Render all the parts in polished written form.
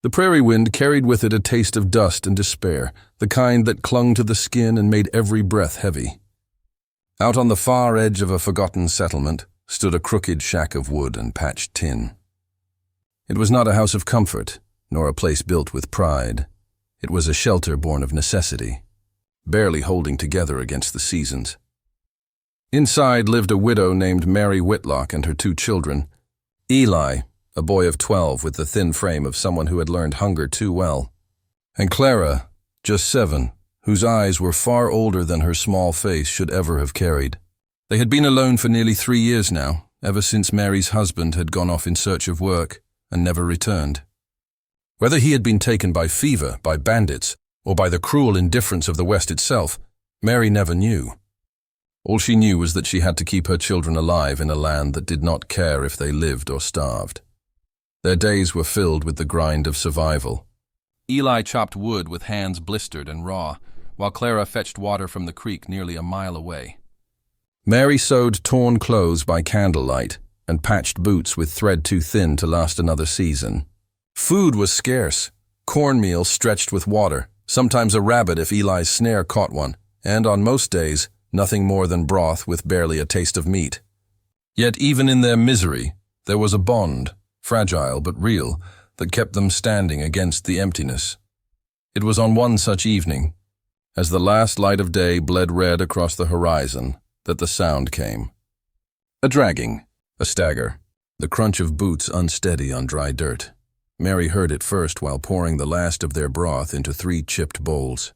The prairie wind carried with it a taste of dust and despair, the kind that clung to the skin and made every breath heavy. Out on the far edge of a forgotten settlement stood a crooked shack of wood and patched tin. It was not a house of comfort, nor a place built with pride. It was a shelter born of necessity, barely holding together against the seasons. Inside lived a widow named Mary Whitlock and her 2 children. Eli, a boy of 12 with the thin frame of someone who had learned hunger too well, and Clara, just 7, whose eyes were far older than her small face should ever have carried. They had been alone for nearly 3 years now, ever since Mary's husband had gone off in search of work and never returned. Whether he had been taken by fever, by bandits, or by the cruel indifference of the West itself, Mary never knew. All she knew was that she had to keep her children alive in a land that did not care if they lived or starved. Their days were filled with the grind of survival. Eli chopped wood with hands blistered and raw, while Clara fetched water from the creek nearly a mile away. Mary sewed torn clothes by candlelight and patched boots with thread too thin to last another season. Food was scarce, cornmeal stretched with water, sometimes a rabbit if Eli's snare caught one, and on most days, nothing more than broth with barely a taste of meat. Yet even in their misery, there was a bond, fragile but real, that kept them standing against the emptiness. It was on one such evening, as the last light of day bled red across the horizon, that the sound came. A dragging, a stagger, the crunch of boots unsteady on dry dirt. Mary heard it first while pouring the last of their broth into 3 chipped bowls.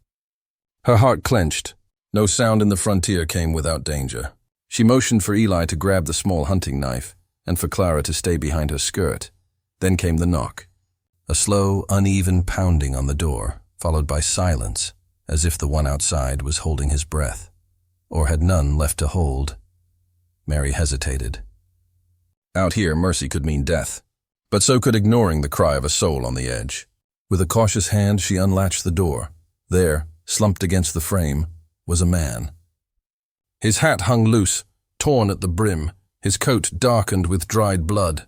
Her heart clenched. No sound in the frontier came without danger. She motioned for Eli to grab the small hunting knife, and for Clara to stay behind her skirt. Then came the knock. A slow, uneven pounding on the door, followed by silence, as if the one outside was holding his breath, or had none left to hold. Mary hesitated. Out here, mercy could mean death, but so could ignoring the cry of a soul on the edge. With a cautious hand, she unlatched the door. There, slumped against the frame, was a man. His hat hung loose, torn at the brim, his coat darkened with dried blood.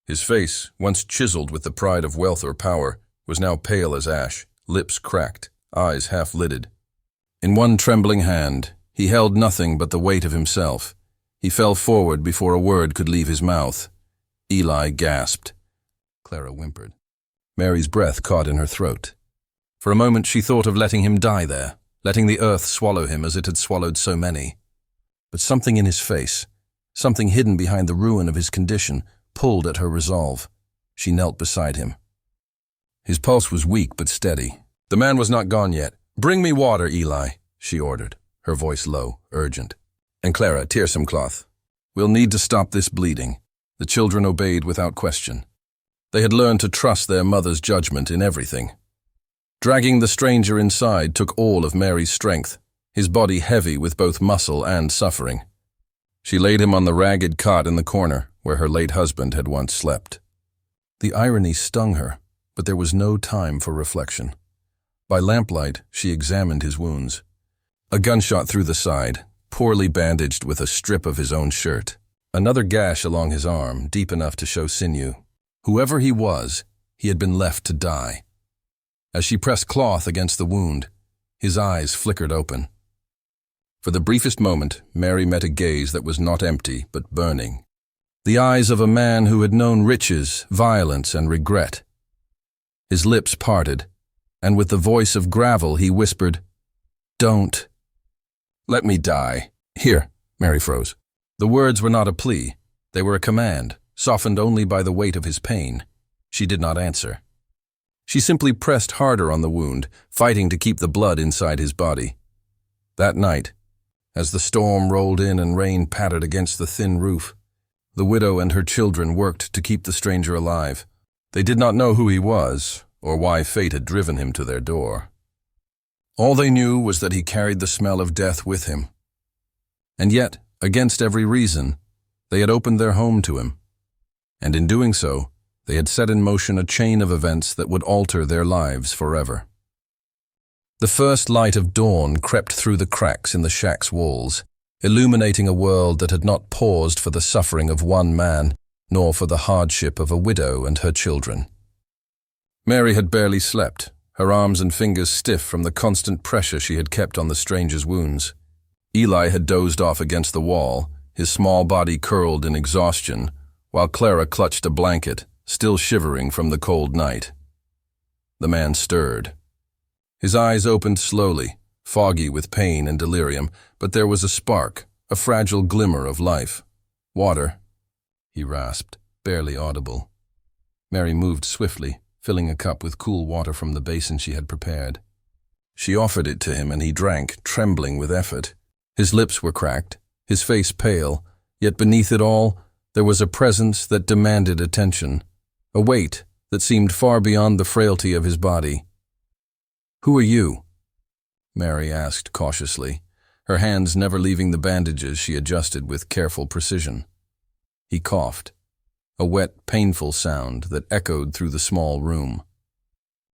His face, once chiseled with the pride of wealth or power, was now pale as ash, lips cracked, eyes half-lidded. In one trembling hand, he held nothing but the weight of himself. He fell forward before a word could leave his mouth. Eli gasped. Clara whimpered. Mary's breath caught in her throat. For a moment she thought of letting him die there, letting the earth swallow him as it had swallowed so many. But something in his face, something hidden behind the ruin of his condition, pulled at her resolve. She knelt beside him. His pulse was weak but steady. The man was not gone yet. "Bring me water, Eli," she ordered, her voice low, urgent. "And Clara, tear some cloth. We'll need to stop this bleeding." The children obeyed without question. They had learned to trust their mother's judgment in everything. Dragging the stranger inside took all of Mary's strength, his body heavy with both muscle and suffering. She laid him on the ragged cot in the corner, where her late husband had once slept. The irony stung her, but there was no time for reflection. By lamplight, she examined his wounds. A gunshot through the side, poorly bandaged with a strip of his own shirt. Another gash along his arm, deep enough to show sinew. Whoever he was, he had been left to die. As she pressed cloth against the wound, his eyes flickered open. For the briefest moment, Mary met a gaze that was not empty, but burning. The eyes of a man who had known riches, violence, and regret. His lips parted, and with the voice of gravel he whispered, "Don't. Let me die." "Here," Mary froze. The words were not a plea. They were a command, softened only by the weight of his pain. She did not answer. She simply pressed harder on the wound, fighting to keep the blood inside his body. That night, as the storm rolled in and rain pattered against the thin roof, the widow and her children worked to keep the stranger alive. They did not know who he was, or why fate had driven him to their door. All they knew was that he carried the smell of death with him. And yet, against every reason, they had opened their home to him. And in doing so, they had set in motion a chain of events that would alter their lives forever. The first light of dawn crept through the cracks in the shack's walls, illuminating a world that had not paused for the suffering of one man, nor for the hardship of a widow and her children. Mary had barely slept, her arms and fingers stiff from the constant pressure she had kept on the stranger's wounds. Eli had dozed off against the wall, his small body curled in exhaustion, while Clara clutched a blanket, still shivering from the cold night. The man stirred. His eyes opened slowly, foggy with pain and delirium, but there was a spark, a fragile glimmer of life. "Water," he rasped, barely audible. Mary moved swiftly, filling a cup with cool water from the basin she had prepared. She offered it to him and he drank, trembling with effort. His lips were cracked, his face pale, yet beneath it all, there was a presence that demanded attention, a weight that seemed far beyond the frailty of his body. "Who are you?" Mary asked cautiously, her hands never leaving the bandages she adjusted with careful precision. He coughed, a wet, painful sound that echoed through the small room.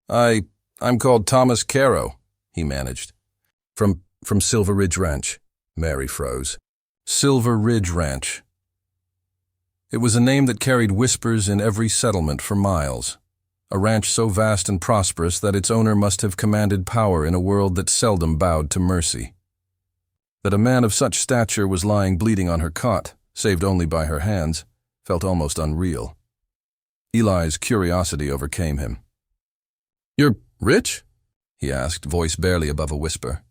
I'm called Thomas Caro," he managed. From Silver Ridge Ranch." Mary froze. Silver Ridge Ranch. It was a name that carried whispers in every settlement for miles. A ranch so vast and prosperous that its owner must have commanded power in a world that seldom bowed to mercy. That a man of such stature was lying bleeding on her cot, saved only by her hands, felt almost unreal. Eli's curiosity overcame him. "You're rich?" he asked, voice barely above a whisper.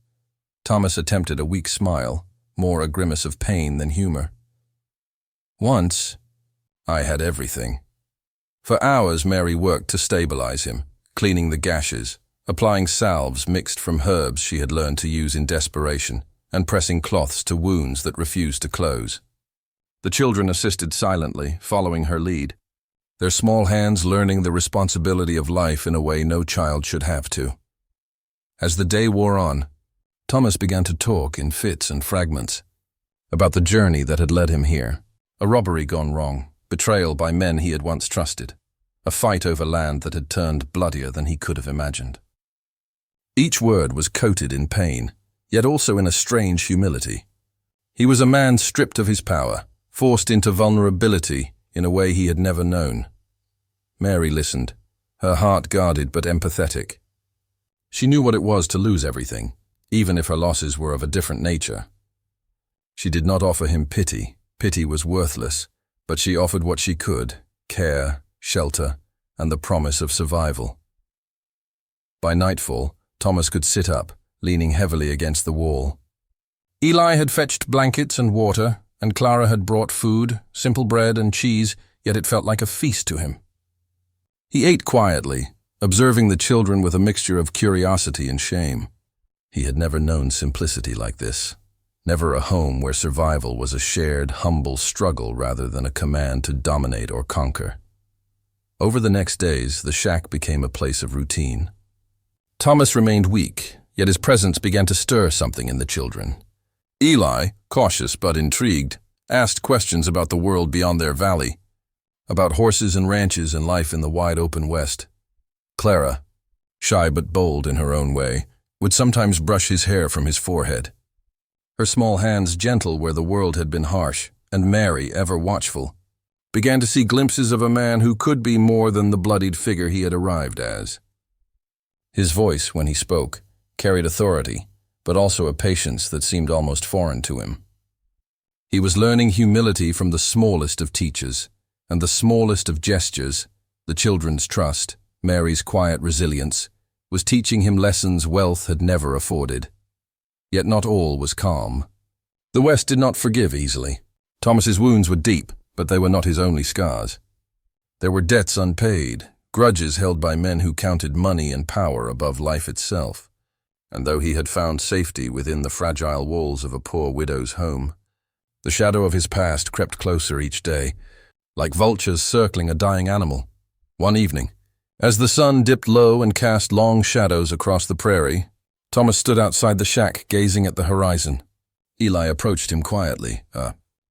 Thomas attempted a weak smile, more a grimace of pain than humor. "Once, I had everything." For hours Mary worked to stabilize him, cleaning the gashes, applying salves mixed from herbs she had learned to use in desperation, and pressing cloths to wounds that refused to close. The children assisted silently, following her lead, their small hands learning the responsibility of life in a way no child should have to. As the day wore on, Thomas began to talk in fits and fragments about the journey that had led him here, a robbery gone wrong, betrayal by men he had once trusted, a fight over land that had turned bloodier than he could have imagined. Each word was coated in pain, yet also in a strange humility. He was a man stripped of his power, forced into vulnerability in a way he had never known. Mary listened, her heart guarded but empathetic. She knew what it was to lose everything, even if her losses were of a different nature. She did not offer him pity. Pity was worthless, but she offered what she could: care, shelter, and the promise of survival. By nightfall, Thomas could sit up, leaning heavily against the wall. Eli had fetched blankets and water, and Clara had brought food, simple bread and cheese, yet it felt like a feast to him. He ate quietly, observing the children with a mixture of curiosity and shame. He had never known simplicity like this, never a home where survival was a shared, humble struggle rather than a command to dominate or conquer. Over the next days, the shack became a place of routine. Thomas remained weak, yet his presence began to stir something in the children. Eli, cautious but intrigued, asked questions about the world beyond their valley, about horses and ranches and life in the wide open West. Clara, shy but bold in her own way, would sometimes brush his hair from his forehead. Her small hands gentle where the world had been harsh, and Mary, ever watchful, began to see glimpses of a man who could be more than the bloodied figure he had arrived as. His voice, when he spoke, carried authority, but also a patience that seemed almost foreign to him. He was learning humility from the smallest of teachers, and the smallest of gestures, the children's trust, Mary's quiet resilience, was teaching him lessons wealth had never afforded. Yet not all was calm. The West did not forgive easily. Thomas's wounds were deep, but they were not his only scars. There were debts unpaid, grudges held by men who counted money and power above life itself. And though he had found safety within the fragile walls of a poor widow's home, the shadow of his past crept closer each day, like vultures circling a dying animal. One evening, as the sun dipped low and cast long shadows across the prairie, Thomas stood outside the shack gazing at the horizon. Eli approached him quietly.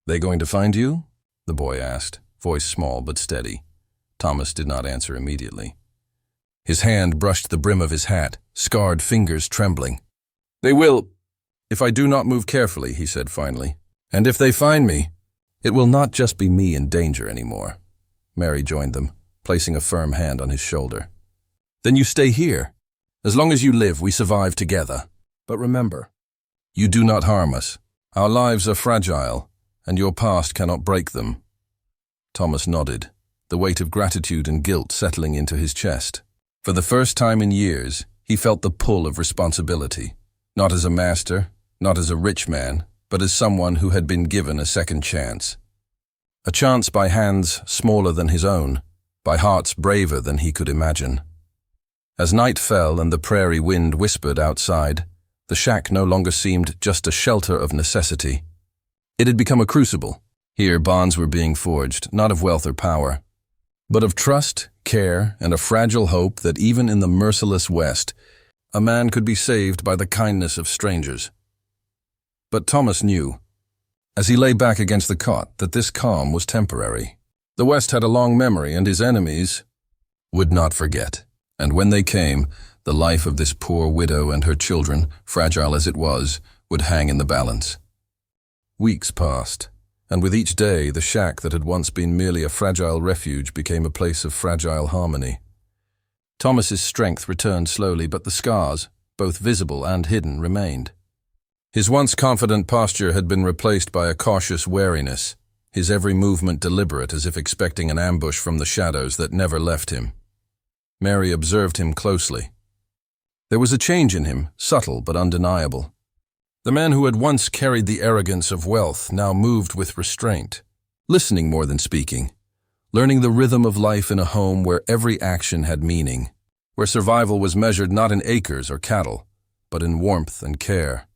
They going to find you?" the boy asked, voice small but steady. Thomas did not answer immediately. His hand brushed the brim of his hat, scarred fingers trembling. "They will, if I do not move carefully," he said finally. "And if they find me, it will not just be me in danger anymore." Mary joined them, placing a firm hand on his shoulder. Then you stay here. As long as you live, we survive together. But remember, you do not harm us. Our lives are fragile, and your past cannot break them." Thomas nodded, the weight of gratitude and guilt settling into his chest. For the first time in years, he felt the pull of responsibility, not as a master, not as a rich man, but as someone who had been given a second chance. A chance by hands smaller than his own, by hearts braver than he could imagine. As night fell and the prairie wind whispered outside, the shack no longer seemed just a shelter of necessity. It had become a crucible. Here bonds were being forged, not of wealth or power, but of trust, care, and a fragile hope that even in the merciless West, a man could be saved by the kindness of strangers. But Thomas knew, as he lay back against the cot, that this calm was temporary. The West had a long memory, and his enemies would not forget. And when they came, the life of this poor widow and her children, fragile as it was, would hang in the balance. Weeks passed, and with each day, the shack that had once been merely a fragile refuge became a place of fragile harmony. Thomas's strength returned slowly, but the scars, both visible and hidden, remained. His once confident posture had been replaced by a cautious wariness, his every movement deliberate as if expecting an ambush from the shadows that never left him. Mary observed him closely. There was a change in him, subtle but undeniable. The man who had once carried the arrogance of wealth now moved with restraint, listening more than speaking, learning the rhythm of life in a home where every action had meaning, where survival was measured not in acres or cattle, but in warmth and care.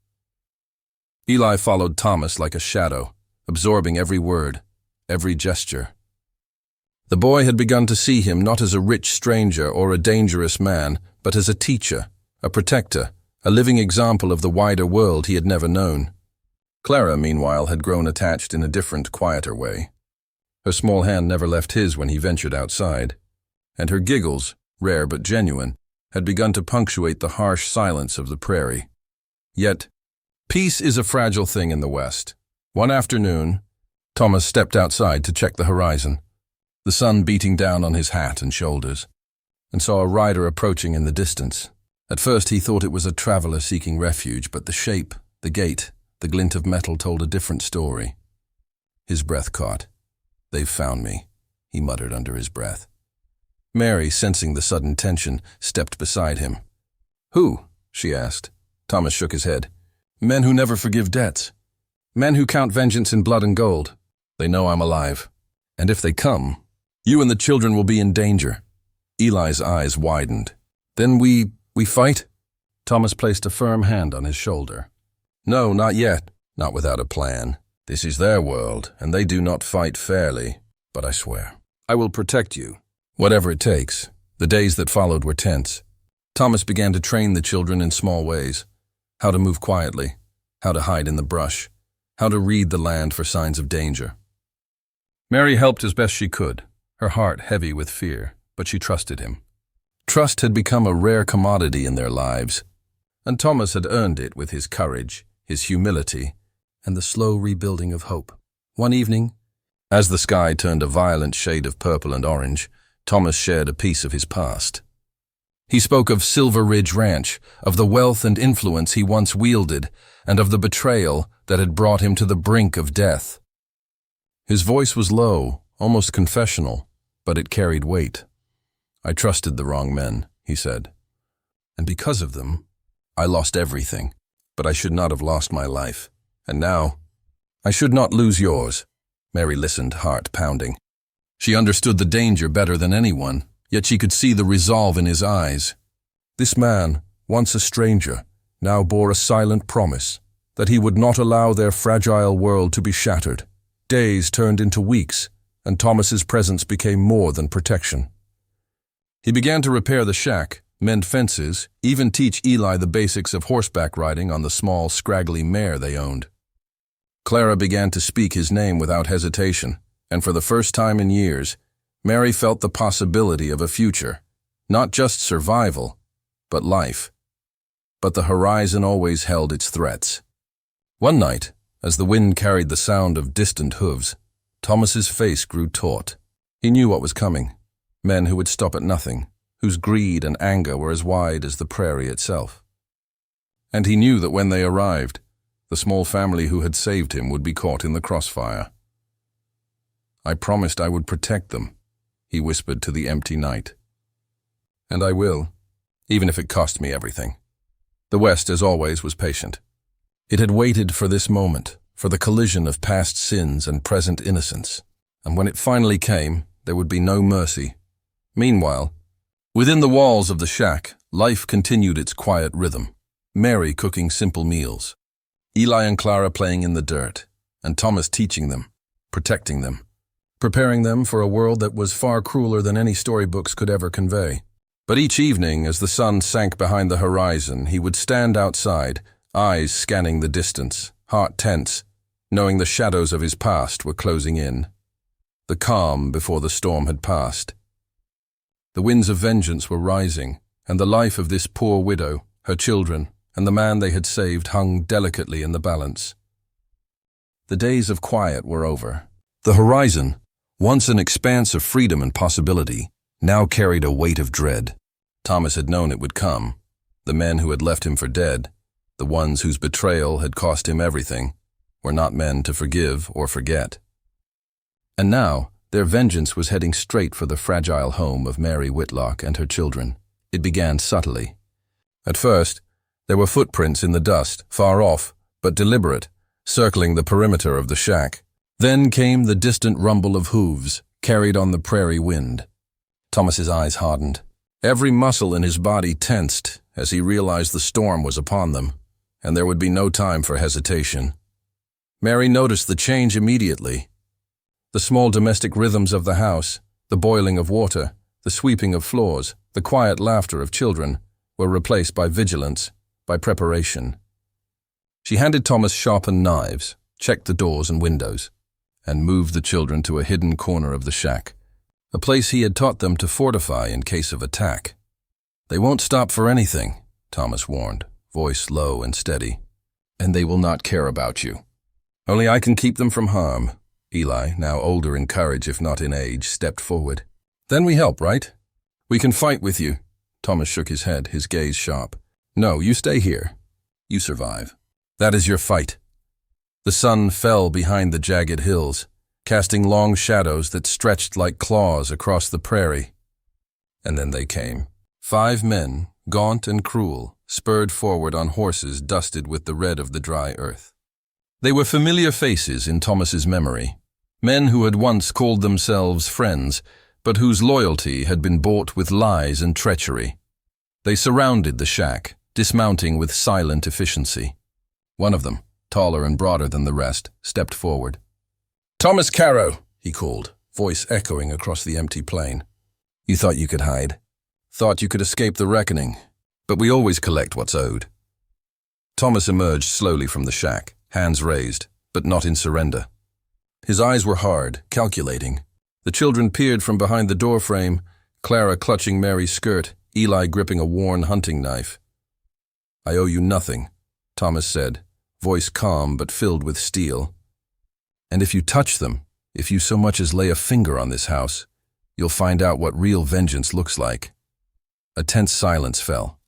Eli followed Thomas like a shadow, absorbing every word, every gesture. The boy had begun to see him not as a rich stranger or a dangerous man, but as a teacher, a protector, a living example of the wider world he had never known. Clara, meanwhile, had grown attached in a different, quieter way. Her small hand never left his when he ventured outside, and her giggles, rare but genuine, had begun to punctuate the harsh silence of the prairie. Yet, peace is a fragile thing in the West. One afternoon, Thomas stepped outside to check the horizon, the sun beating down on his hat and shoulders, and saw a rider approaching in the distance. At first he thought it was a traveler seeking refuge, but the shape, the gait, the glint of metal told a different story. His breath caught. "They've found me," he muttered under his breath. Mary, sensing the sudden tension, stepped beside him. "Who?" she asked. Thomas shook his head. "Men who never forgive debts. Men who count vengeance in blood and gold. They know I'm alive. And if they come, you and the children will be in danger." Eli's eyes widened. "Then we fight?" Thomas placed a firm hand on his shoulder. "No, not yet. Not without a plan. This is their world, and they do not fight fairly. But I swear, I will protect you, whatever it takes." The days that followed were tense. Thomas began to train the children in small ways. How to move quietly, how to hide in the brush, how to read the land for signs of danger. Mary helped as best she could, her heart heavy with fear, but she trusted him. Trust had become a rare commodity in their lives, and Thomas had earned it with his courage, his humility, and the slow rebuilding of hope. One evening, as the sky turned a violent shade of purple and orange, Thomas shared a piece of his past. He spoke of Silver Ridge Ranch, of the wealth and influence he once wielded, and of the betrayal that had brought him to the brink of death. His voice was low, almost confessional, but it carried weight. "I trusted the wrong men," he said. "And because of them, I lost everything. But I should not have lost my life. And now, I should not lose yours." Mary listened, heart pounding. She understood the danger better than anyone, yet she could see the resolve in his eyes. This man, once a stranger, now bore a silent promise that he would not allow their fragile world to be shattered. Days turned into weeks, and Thomas's presence became more than protection. He began to repair the shack, mend fences, even teach Eli the basics of horseback riding on the small, scraggly mare they owned. Clara began to speak his name without hesitation, and for the first time in years, Mary felt the possibility of a future, not just survival, but life. But the horizon always held its threats. One night, as the wind carried the sound of distant hooves, Thomas's face grew taut. He knew what was coming. Men who would stop at nothing, whose greed and anger were as wide as the prairie itself. And he knew that when they arrived, the small family who had saved him would be caught in the crossfire. "I promised I would protect them," he whispered to the empty night. "And I will, even if it cost me everything." The West, as always, was patient. It had waited for this moment, for the collision of past sins and present innocence, and when it finally came, there would be no mercy. Meanwhile, within the walls of the shack, life continued its quiet rhythm. Mary cooking simple meals, Eli and Clara playing in the dirt, and Thomas teaching them, protecting them, preparing them for a world that was far crueler than any storybooks could ever convey. But each evening, as the sun sank behind the horizon, he would stand outside, eyes scanning the distance, heart tense, knowing the shadows of his past were closing in. The calm before the storm had passed. The winds of vengeance were rising, and the life of this poor widow, her children, and the man they had saved hung delicately in the balance. The days of quiet were over. The horizon, once an expanse of freedom and possibility, now carried a weight of dread. Thomas had known it would come. The men who had left him for dead, the ones whose betrayal had cost him everything, were not men to forgive or forget. And now, their vengeance was heading straight for the fragile home of Mary Whitlock and her children. It began subtly. At first, there were footprints in the dust, far off, but deliberate, circling the perimeter of the shack. Then came the distant rumble of hooves, carried on the prairie wind. Thomas's eyes hardened. Every muscle in his body tensed as he realized the storm was upon them, and there would be no time for hesitation. Mary noticed the change immediately. The small domestic rhythms of the house, the boiling of water, the sweeping of floors, the quiet laughter of children, were replaced by vigilance, by preparation. She handed Thomas sharpened knives, checked the doors and windows, and moved the children to a hidden corner of the shack, a place he had taught them to fortify in case of attack. "They won't stop for anything," Thomas warned, voice low and steady, "and they will not care about you. Only I can keep them from harm." Eli, now older in courage if not in age, stepped forward. "Then we help, right? We can fight with you." Thomas shook his head, his gaze sharp. "No, you stay here. You survive. That is your fight." The sun fell behind the jagged hills, casting long shadows that stretched like claws across the prairie. And then they came. 5 men, gaunt and cruel, spurred forward on horses dusted with the red of the dry earth. They were familiar faces in Thomas's memory, men who had once called themselves friends, but whose loyalty had been bought with lies and treachery. They surrounded the shack, dismounting with silent efficiency. One of them, taller and broader than the rest, stepped forward. "Thomas Carrow," he called, voice echoing across the empty plain. "You thought you could hide. Thought you could escape the reckoning. But we always collect what's owed." Thomas emerged slowly from the shack, hands raised, but not in surrender. His eyes were hard, calculating. The children peered from behind the doorframe, Clara clutching Mary's skirt, Eli gripping a worn hunting knife. "I owe you nothing," Thomas said, voice calm but filled with steel. "And if you touch them, if you so much as lay a finger on this house, you'll find out what real vengeance looks like." A tense silence fell.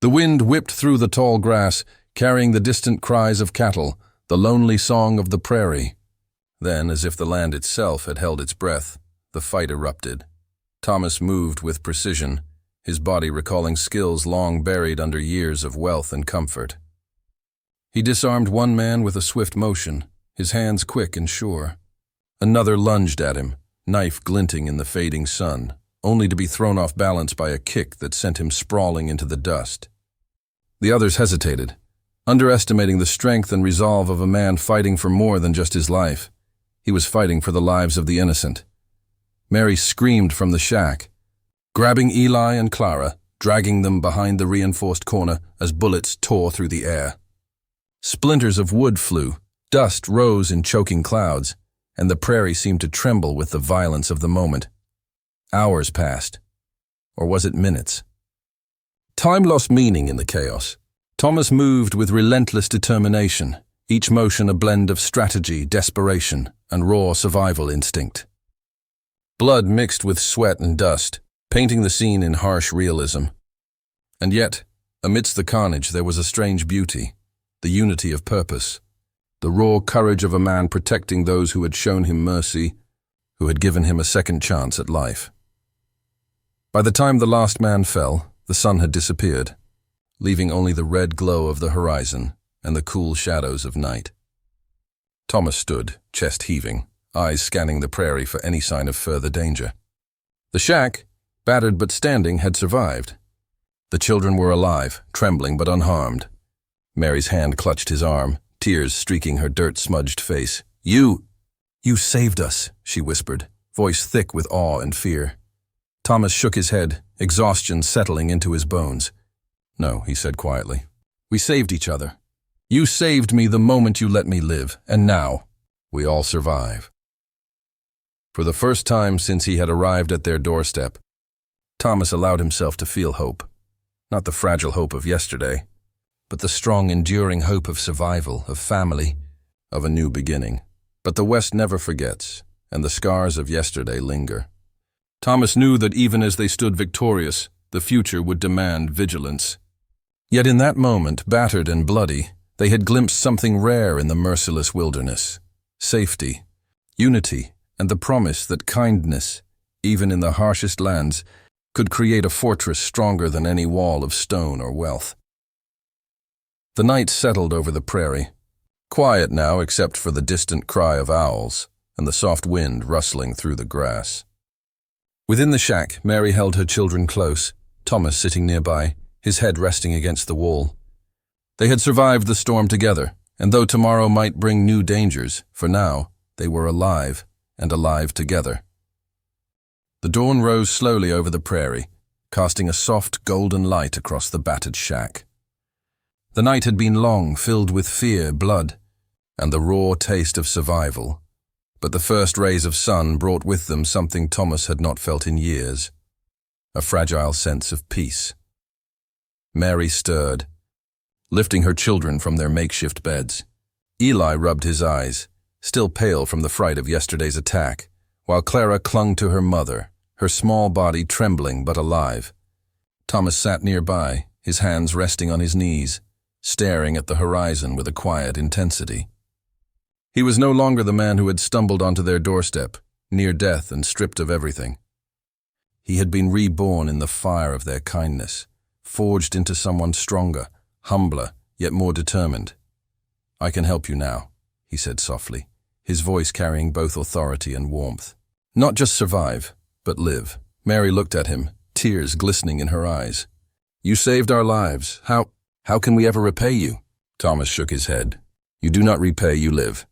The wind whipped through the tall grass, carrying the distant cries of cattle, the lonely song of the prairie. Then, as if the land itself had held its breath, the fight erupted. Thomas moved with precision, his body recalling skills long buried under years of wealth and comfort. He disarmed one man with a swift motion, his hands quick and sure. Another lunged at him, knife glinting in the fading sun, only to be thrown off balance by a kick that sent him sprawling into the dust. The others hesitated, underestimating the strength and resolve of a man fighting for more than just his life. He was fighting for the lives of the innocent. Mary screamed from the shack, grabbing Eli and Clara, dragging them behind the reinforced corner as bullets tore through the air. Splinters of wood flew, dust rose in choking clouds, and the prairie seemed to tremble with the violence of the moment. Hours passed. Or was it minutes? Time lost meaning in the chaos. Thomas moved with relentless determination, each motion a blend of strategy, desperation, and raw survival instinct. Blood mixed with sweat and dust, painting the scene in harsh realism. And yet, amidst the carnage, there was a strange beauty, the unity of purpose, the raw courage of a man protecting those who had shown him mercy, who had given him a second chance at life. By the time the last man fell, the sun had disappeared, leaving only the red glow of the horizon and the cool shadows of night. Thomas stood, chest heaving, eyes scanning the prairie for any sign of further danger. The shack, battered but standing, had survived. The children were alive, trembling but unharmed. Mary's hand clutched his arm, tears streaking her dirt-smudged face. You saved us," she whispered, voice thick with awe and fear. Thomas shook his head, exhaustion settling into his bones. "No," he said quietly. "We saved each other. You saved me the moment you let me live, and now we all survive." For the first time since he had arrived at their doorstep, Thomas allowed himself to feel hope. Not the fragile hope of yesterday, but the strong, enduring hope of survival, of family, of a new beginning. But the West never forgets, and the scars of yesterday linger. Thomas knew that even as they stood victorious, the future would demand vigilance. Yet in that moment, battered and bloody, they had glimpsed something rare in the merciless wilderness: safety, unity, and the promise that kindness, even in the harshest lands, could create a fortress stronger than any wall of stone or wealth. The night settled over the prairie, quiet now except for the distant cry of owls and the soft wind rustling through the grass. Within the shack, Mary held her children close, Thomas sitting nearby, his head resting against the wall. They had survived the storm together, and though tomorrow might bring new dangers, for now they were alive, and alive together. The dawn rose slowly over the prairie, casting a soft golden light across the battered shack. The night had been long, filled with fear, blood, and the raw taste of survival, but the first rays of sun brought with them something Thomas had not felt in years: a fragile sense of peace. Mary stirred, lifting her children from their makeshift beds. Eli rubbed his eyes, still pale from the fright of yesterday's attack, while Clara clung to her mother, her small body trembling but alive. Thomas sat nearby, his hands resting on his knees, staring at the horizon with a quiet intensity. He was no longer the man who had stumbled onto their doorstep, near death and stripped of everything. He had been reborn in the fire of their kindness, forged into someone stronger, humbler, yet more determined. "I can help you now," he said softly, his voice carrying both authority and warmth. "Not just survive, but live." Mary looked at him, tears glistening in her eyes. "You saved our lives. How can we ever repay you?" Thomas shook his head. "You do not repay, you live."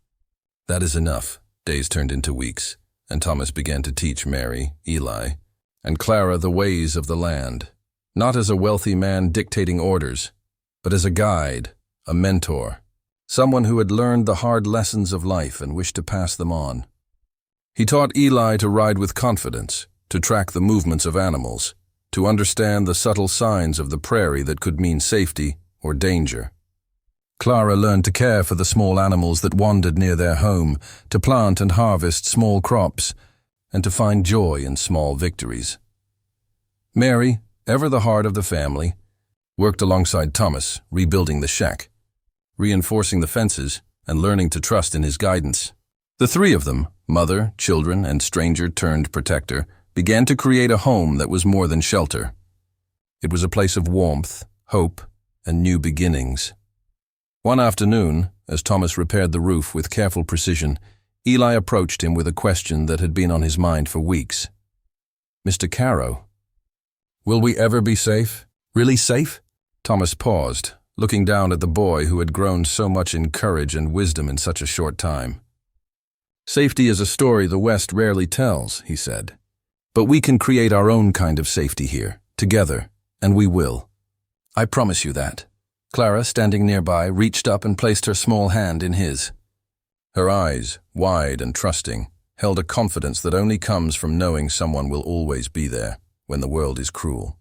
That is enough. Days turned into weeks, and Thomas began to teach Mary, Eli, and Clara the ways of the land, not as a wealthy man dictating orders, but as a guide, a mentor, someone who had learned the hard lessons of life and wished to pass them on. He taught Eli to ride with confidence, to track the movements of animals, to understand the subtle signs of the prairie that could mean safety or danger. Clara learned to care for the small animals that wandered near their home, to plant and harvest small crops, and to find joy in small victories. Mary, ever the heart of the family, worked alongside Thomas, rebuilding the shack, reinforcing the fences, and learning to trust in his guidance. The three of them, mother, children, and stranger-turned-protector, began to create a home that was more than shelter. It was a place of warmth, hope, and new beginnings. One afternoon, as Thomas repaired the roof with careful precision, Eli approached him with a question that had been on his mind for weeks. "Mr. Caro, will we ever be safe? Really safe?" Thomas paused, looking down at the boy who had grown so much in courage and wisdom in such a short time. "Safety is a story the West rarely tells," he said. "But we can create our own kind of safety here, together, and we will. I promise you that." Clara, standing nearby, reached up and placed her small hand in his. Her eyes, wide and trusting, held a confidence that only comes from knowing someone will always be there when the world is cruel.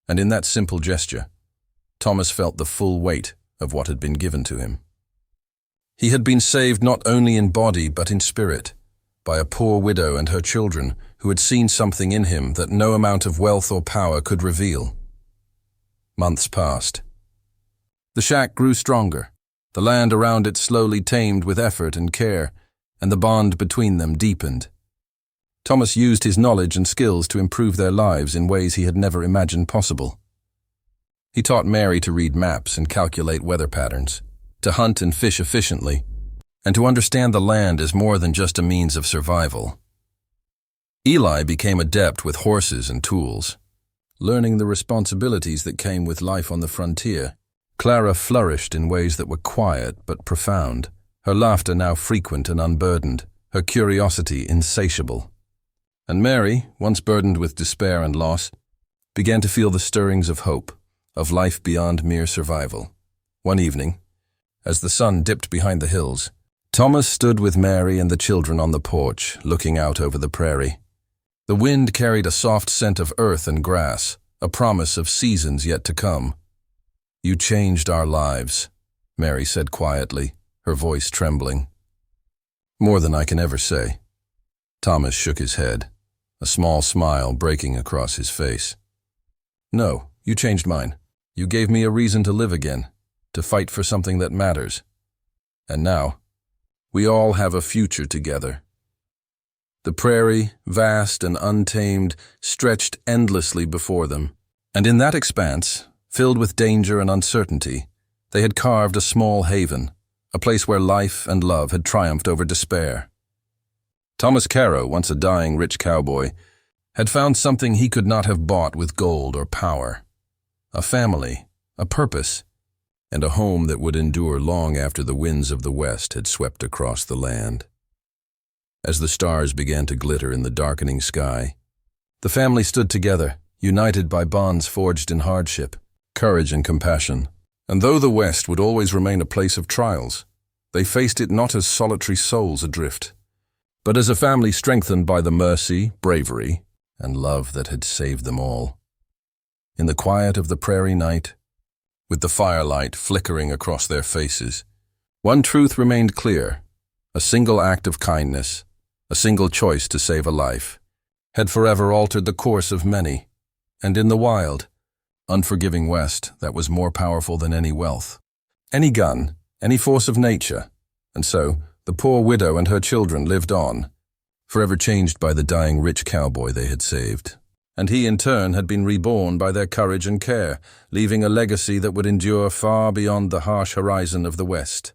And in that simple gesture, Thomas felt the full weight of what had been given to him. He had been saved not only in body but in spirit, by a poor widow and her children who had seen something in him that no amount of wealth or power could reveal. Months passed. The shack grew stronger, the land around it slowly tamed with effort and care, and the bond between them deepened. Thomas used his knowledge and skills to improve their lives in ways he had never imagined possible. He taught Mary to read maps and calculate weather patterns, to hunt and fish efficiently, and to understand the land as more than just a means of survival. Eli became adept with horses and tools, learning the responsibilities that came with life on the frontier. Clara flourished in ways that were quiet but profound, her laughter now frequent and unburdened, her curiosity insatiable. And Mary, once burdened with despair and loss, began to feel the stirrings of hope, of life beyond mere survival. One evening, as the sun dipped behind the hills, Thomas stood with Mary and the children on the porch, looking out over the prairie. The wind carried a soft scent of earth and grass, a promise of seasons yet to come. "You changed our lives," Mary said quietly, her voice trembling. "More than I can ever say." Thomas shook his head, a small smile breaking across his face. "No, you changed mine. You gave me a reason to live again, to fight for something that matters. And now, we all have a future together." The prairie, vast and untamed, stretched endlessly before them, and in that expanse, filled with danger and uncertainty, they had carved a small haven, a place where life and love had triumphed over despair. Thomas Caro, once a dying rich cowboy, had found something he could not have bought with gold or power: a family, a purpose, and a home that would endure long after the winds of the West had swept across the land. As the stars began to glitter in the darkening sky, the family stood together, united by bonds forged in hardship, courage and compassion. And though the West would always remain a place of trials, they faced it not as solitary souls adrift, but as a family strengthened by the mercy, bravery, and love that had saved them all. In the quiet of the prairie night, with the firelight flickering across their faces, one truth remained clear: a single act of kindness, a single choice to save a life, had forever altered the course of many, and in the wild, unforgiving West that was more powerful than any wealth, any gun, any force of nature. And so, the poor widow and her children lived on, forever changed by the dying rich cowboy they had saved. And he in turn had been reborn by their courage and care, leaving a legacy that would endure far beyond the harsh horizon of the West.